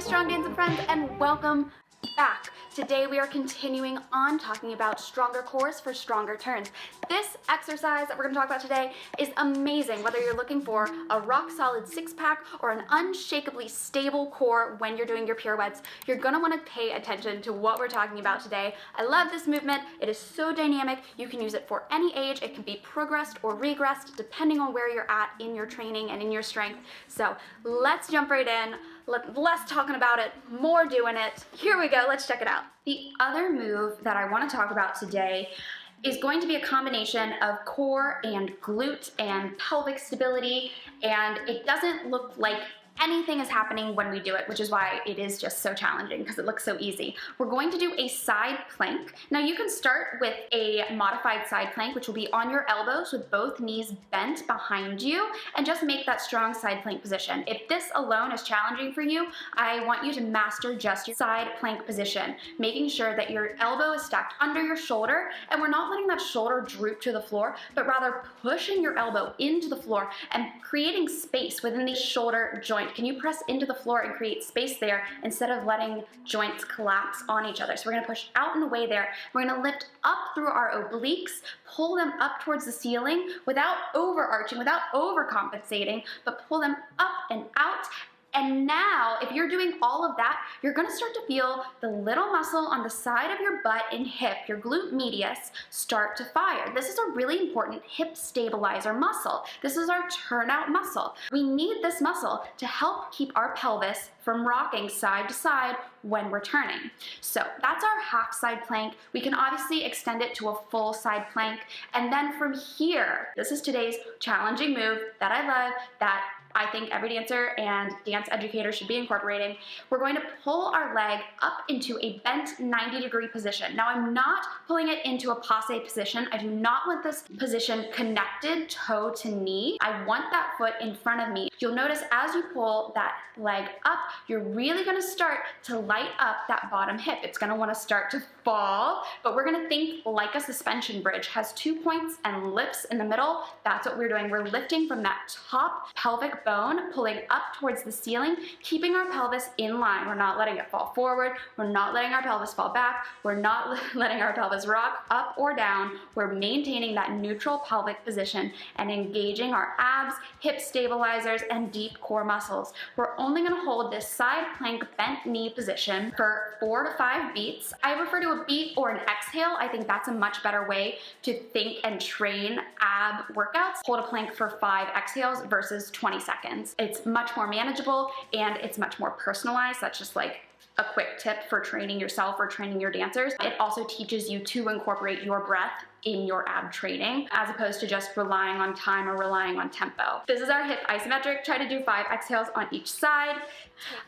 strong dancing friends, and welcome back. Today we are continuing on talking about stronger cores for stronger turns. This exercise that we're going to talk about today is amazing whether you're looking for a rock solid six-pack or an unshakably stable core when you're doing your pirouettes. You're going to want to pay attention to what we're talking about today. I love this movement. It is so dynamic. You can use it for any age. It can be progressed or regressed depending on where you're at in your training and in your strength. So let's jump right in. Less talking about it, more doing it. Here we go, let's check it out. The other move that I want to talk about today is going to be a combination of core and glute and pelvic stability, and it doesn't look like anything is happening when we do it, which is why it is just so challenging because it looks so easy. We're going to do a side plank. Now you can start with a modified side plank, which will be on your elbows with both knees bent behind you, and just make that strong side plank position. If this alone is challenging for you, I want you to master just your side plank position, making sure that your elbow is stacked under your shoulder, and we're not letting that shoulder droop to the floor, but rather pushing your elbow into the floor and creating space within the shoulder joint. Can you press into the floor and create space there instead of letting joints collapse on each other? So we're going to push out and away there. We're going to lift up through our obliques, pull them up towards the ceiling without overarching, without overcompensating, but pull them up and out. And now, if you're doing all of that, you're gonna start to feel the little muscle on the side of your butt and hip, your glute medius, start to fire. This is a really important hip stabilizer muscle. This is our turnout muscle. We need this muscle to help keep our pelvis from rocking side to side when we're turning. So that's our half side plank. We can obviously extend it to a full side plank. And then from here, this is today's challenging move that I love, that I think every dancer and dance educator should be incorporating. We're going to pull our leg up into a bent 90-degree position. Now I'm not pulling it into a passe position. I do not want this position connected toe to knee. I want that foot in front of me. You'll notice as you pull that leg up, you're really gonna start to light up that bottom hip. It's gonna wanna start to fall, but we're gonna think like a suspension bridge. Has 2 points and lifts in the middle. That's what we're doing. We're lifting from that top pelvic bone, pulling up towards the ceiling, keeping our pelvis in line. We're not letting it fall forward. We're not letting our pelvis fall back. We're not letting our pelvis rock up or down. We're maintaining that neutral pelvic position and engaging our abs, hip stabilizers, and deep core muscles. We're only gonna hold this side plank bent knee position for 4 to 5 beats. I refer to a beat or an exhale. I think that's a much better way to think and train ab workouts. Hold a plank for 5 exhales versus 20 seconds. It's much more manageable and it's much more personalized. That's just like a quick tip for training yourself or training your dancers. It also teaches you to incorporate your breath in your ab training as opposed to just relying on time or relying on tempo. This is our hip isometric. Try to do 5 exhales on each side.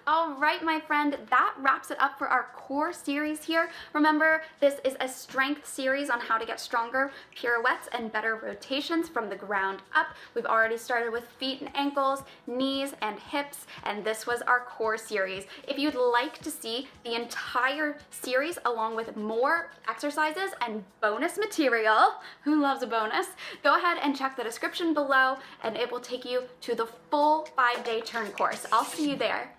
All right, my friend, that wraps it up for our core series here. Remember, this is a strength series on how to get stronger pirouettes and better rotations from the ground up. We've already started with feet and ankles, knees and hips, and this was our core series. If you'd like to see the entire series along with more exercises and bonus material, who loves a bonus, go ahead and check the description below and it will take you to the full 5-day turn course. I'll see you there.